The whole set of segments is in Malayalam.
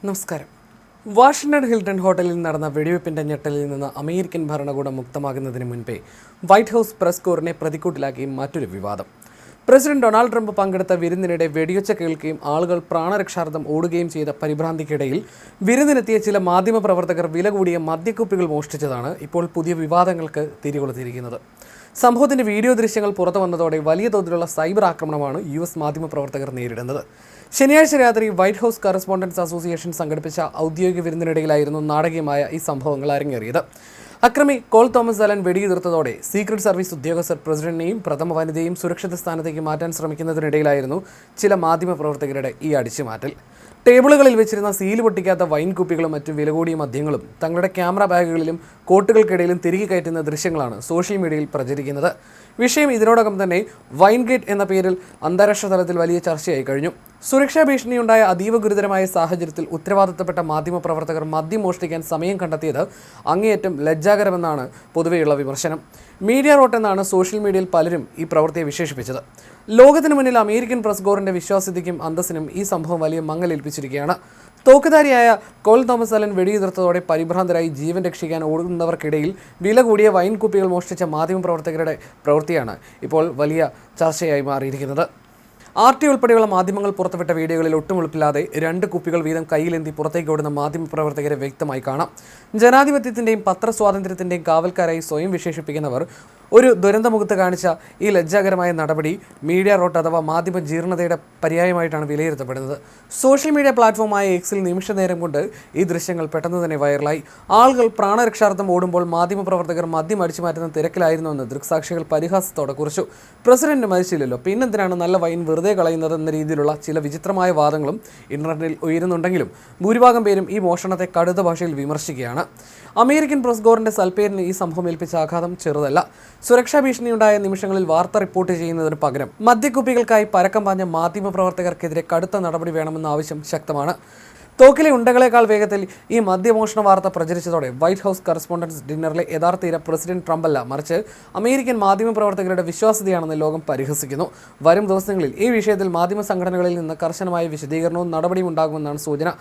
നമസ്കാരം. വാഷിംഗ്ടൺ ഹിൽട്ടൺ ഹോട്ടലിൽ നടന്ന വെടിവെപ്പിന്റെ ഞെട്ടലിൽ നിന്ന് അമേരിക്കൻ ഭരണകൂടം മുക്തമാകുന്നതിന് മുൻപേ വൈറ്റ് ഹൗസ് പ്രസ് കോറിനെ പ്രതിക്കൂട്ടിലാക്കി മറ്റൊരു വിവാദം. പ്രസിഡന്റ് ഡൊണാൾഡ് ട്രംപ് പങ്കെടുത്ത വിരുന്നിനിടെ വെടിയൊച്ച കേൾക്കുകയും ആളുകൾ പ്രാണരക്ഷാർത്ഥം ഓടുകയും ചെയ്ത പരിഭ്രാന്തിക്കിടയിൽ വിരുന്നിനെത്തിയ ചില മാധ്യമപ്രവർത്തകർ വില കൂടിയ മദ്യക്കുപ്പികൾ മോഷ്ടിച്ചതാണ് ഇപ്പോൾ പുതിയ വിവാദങ്ങൾക്ക് തിരികൊളുത്തിയിരിക്കുന്നത്. സംഭവത്തിന്റെ വീഡിയോ ദൃശ്യങ്ങൾ പുറത്തു വന്നതോടെ വലിയ തോതിലുള്ള സൈബർ ആക്രമണമാണ് US മാധ്യമപ്രവർത്തകർ നേരിടുന്നത്. ശനിയാഴ്ച രാത്രി വൈറ്റ് ഹൗസ് കറസ്പോണ്ടൻസ് അസോസിയേഷൻ സംഘടിപ്പിച്ച ഔദ്യോഗിക വിരുന്നിനിടയിലായിരുന്നു നാടകീയമായ ഈ സംഭവങ്ങൾ അരങ്ങേറിയത്. അക്രമി കോൾ തോമസ് അലൻ വെടിയുതിർത്തതോടെ സീക്രട്ട് സർവീസ് ഉദ്യോഗസ്ഥർ പ്രസിഡന്റിനെയും പ്രഥമ വനിതയും സുരക്ഷിത സ്ഥാനത്തേക്ക് മാറ്റാൻ ശ്രമിക്കുന്നതിനിടയിലായിരുന്നു ചില മാധ്യമപ്രവർത്തകരുടെ ഈ അടിച്ചുമാറ്റൽ. ടേബിളുകളിൽ വെച്ചിരുന്ന സീല് പൊട്ടിക്കാത്ത വൈൻ കുപ്പികളും മറ്റു വില കൂടിയ മദ്യങ്ങളും തങ്ങളുടെ ക്യാമറ ബാഗുകളിലും കോട്ടുകൾക്കിടയിലും തിരികെ കയറ്റുന്ന ദൃശ്യങ്ങളാണ് സോഷ്യൽ മീഡിയയിൽ പ്രചരിക്കുന്നത്. വിഷയം ഇതിനോടകം തന്നെ വൈൻഗേറ്റ് എന്ന പേരിൽ അന്താരാഷ്ട്ര തലത്തിൽ വലിയ ചർച്ചയായി കഴിഞ്ഞു. സുരക്ഷാ ഭീഷണിയുണ്ടായ അതീവ ഗുരുതരമായ സാഹചര്യത്തിൽ ഉത്തരവാദിത്തപ്പെട്ട മാധ്യമപ്രവർത്തകർ മദ്യം മോഷ്ടിക്കാൻ സമയം കണ്ടെത്തിയത് അങ്ങേയറ്റം ലജ്ജാകരമെന്നാണ് പൊതുവെയുള്ള വിമർശനം. മീഡിയ റോട്ട് എന്നാണ് സോഷ്യൽ മീഡിയയിൽ പലരും ഈ പ്രവൃത്തിയെ വിശേഷിപ്പിച്ചത്. ലോകത്തിന് മുന്നിൽ അമേരിക്കൻ പ്രസ് കോറിന്റെ വിശ്വാസ്യതയ്ക്കും അന്തസ്സിനും ഈ സംഭവം വലിയ മങ്ങലേൽപ്പിച്ചിരിക്കുകയാണ്. തോക്കുധാരിയായ കോൾ തോമസ് അലൻ വെടിയുതിർത്തതോടെ പരിഭ്രാന്തരായി ജീവൻ രക്ഷിക്കാൻ ഓടുന്നവർക്കിടയിൽ വില കൂടിയ വൈൻ കുപ്പികൾ മോഷ്ടിച്ച മാധ്യമപ്രവർത്തകരുടെ പ്രവൃത്തിയാണ് ഇപ്പോൾ വലിയ ചർച്ചയായി മാറിയിരിക്കുന്നത്. RT ഉൾപ്പെടെയുള്ള മാധ്യമങ്ങൾ പുറത്തുവിട്ട വീഡിയോകളിൽ ഒട്ടും എളുപ്പില്ലാതെ 2 കുപ്പികൾ വീതം കയ്യിലേന്തി പുറത്തേക്ക് ഓടുന്ന മാധ്യമപ്രവർത്തകരെ വ്യക്തമായി കാണാം. ജനാധിപത്യത്തിൻ്റെയും പത്രസ്വാതന്ത്ര്യത്തിൻ്റെയും കാവൽക്കാരായി സ്വയം വിശേഷിപ്പിക്കുന്നവർ ഒരു ദുരന്തമുഖത്ത് കാണിച്ച ഈ ലജ്ജാകരമായ നടപടി മീഡിയ റോട്ട് അഥവാ മാധ്യമ ജീർണതയുടെ പര്യായമായിട്ടാണ് വിലയിരുത്തപ്പെടുന്നത്. സോഷ്യൽ മീഡിയ പ്ലാറ്റ്ഫോമായ എക്സിൽ നിമിഷ നേരം കൊണ്ട് ഈ ദൃശ്യങ്ങൾ പെട്ടെന്ന് തന്നെ വൈറലായി. ആളുകൾ പ്രാണരക്ഷാർത്ഥം ഓടുമ്പോൾ മാധ്യമപ്രവർത്തകർ മദ്യം അടിച്ചു മാറ്റുന്ന തിരക്കിലായിരുന്നുവെന്ന് ദൃക്സാക്ഷികൾ പരിഹാസത്തോടെ കുറിച്ചു. പ്രസിഡന്റ് മരിച്ചില്ലല്ലോ, പിന്നെന്തിനാണ് നല്ല വൈൻ വെറുതെ കളയുന്നത് എന്ന രീതിയിലുള്ള ചില വിചിത്രമായ വാദങ്ങളും ഇന്റർനെറ്റിൽ ഉയരുന്നുണ്ടെങ്കിലും ഭൂരിഭാഗം പേരും ഈ മോഷണത്തെ കടുത്ത ഭാഷയിൽ വിമർശിക്കുകയാണ്. അമേരിക്കൻ പ്രസ് കോറിന്റെ സൽപ്പേരിന് ഈ സംഭവം ഏൽപ്പിച്ച ആഘാതം ചെറുതല്ല. സുരക്ഷാ ഭീഷണിയുണ്ടായ നിമിഷങ്ങളിൽ വാർത്ത റിപ്പോർട്ട് ചെയ്യുന്നതിന് പകരം മദ്യക്കുപ്പികൾക്കായി പരക്കം പാഞ്ഞ മാധ്യമപ്രവർത്തകർക്കെതിരെ കടുത്ത നടപടി വേണമെന്ന ആവശ്യം ശക്തമാണ്. തോക്കിലെ ഉണ്ടകളേക്കാൾ വേഗത്തിൽ ഈ മദ്യമോഷണ വാർത്ത പ്രചരിച്ചതോടെ വൈറ്റ് ഹൗസ് കറസ്പോണ്ടൻസ് ഡിന്നറിലെ യഥാർത്ഥ ഇര പ്രസിഡന്റ് ട്രംപ് അല്ല, മറിച്ച് അമേരിക്കൻ മാധ്യമപ്രവർത്തകരുടെ വിശ്വാസ്യതയാണെന്ന് ലോകം പരിഹസിക്കുന്നു. വരും ദിവസങ്ങളിൽ ഈ വിഷയത്തിൽ മാധ്യമ സംഘടനകളിൽ നിന്ന് കർശനമായ വിശദീകരണവും നടപടിയും ഉണ്ടാകുമെന്നാണ് സൂചന.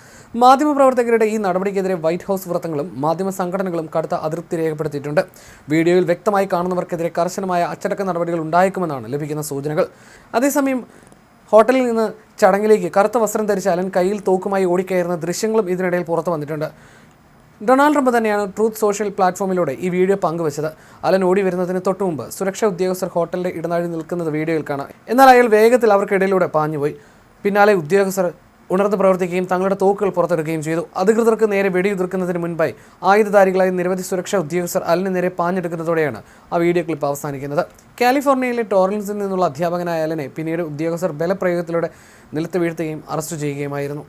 മാധ്യമപ്രവർത്തകരുടെ ഈ നടപടിക്കെതിരെ വൈറ്റ് ഹൗസ് വൃത്തങ്ങളും മാധ്യമ സംഘടനകളും കടുത്ത അതൃപ്തി രേഖപ്പെടുത്തിയിട്ടുണ്ട്. വീഡിയോയിൽ വ്യക്തമായി കാണുന്നവർക്കെതിരെ കർശനമായ അച്ചടക്ക നടപടികൾ ഉണ്ടായേക്കുമെന്നാണ് ലഭിക്കുന്ന സൂചനകൾ. അതേസമയം ഹോട്ടലിൽ നിന്ന് ചടങ്ങിലേക്ക് കറുത്ത വസ്ത്രം ധരിച്ച അലൻ കയ്യിൽ തോക്കുമായി ഓടിക്കയറുന്ന ദൃശ്യങ്ങളും ഇതിനിടയിൽ പുറത്തു വന്നിട്ടുണ്ട്. ഡൊണാൾഡ് ട്രംപ് തന്നെയാണ് ട്രൂത്ത് സോഷ്യൽ പ്ലാറ്റ്ഫോമിലൂടെ ഈ വീഡിയോ പങ്കുവച്ചത്. അലൻ ഓടി വരുന്നതിന് തൊട്ടു മുമ്പ് സുരക്ഷാ ഉദ്യോഗസ്ഥർ ഹോട്ടലിന്റെ ഇടനാഴി നിൽക്കുന്നത് വീഡിയോയിൽ കാണാം. എന്നാൽ അയാൾ വേഗത്തിൽ അവർക്കിടയിലൂടെ പാഞ്ഞുപോയി. പിന്നാലെ ഉദ്യോഗസ്ഥർ ഉണർന്ന് പ്രവർത്തിക്കുകയും തങ്ങളുടെ തോക്കുകൾ പുറത്തെടുക്കുകയും ചെയ്തു. അധികൃതർക്ക് നേരെ വെടിയുതിർക്കുന്നതിന് മുൻപായി ആയുധധാരികളായ നിരവധി സുരക്ഷാ ഉദ്യോഗസ്ഥർ അലന് നേരെ പാഞ്ഞെടുക്കുന്നതോടെയാണ് ആ വീഡിയോ ക്ലിപ്പ് അവസാനിക്കുന്നത്. കാലിഫോർണിയയിലെ ടോറൻസിൽ നിന്നുള്ള അധ്യാപകനായ അലനെ പിന്നീട് ഉദ്യോഗസ്ഥർ ബലപ്രയോഗത്തിലൂടെ നിലത്ത് വീഴ്ത്തുകയും അറസ്റ്റ് ചെയ്യുകയുമായിരുന്നു.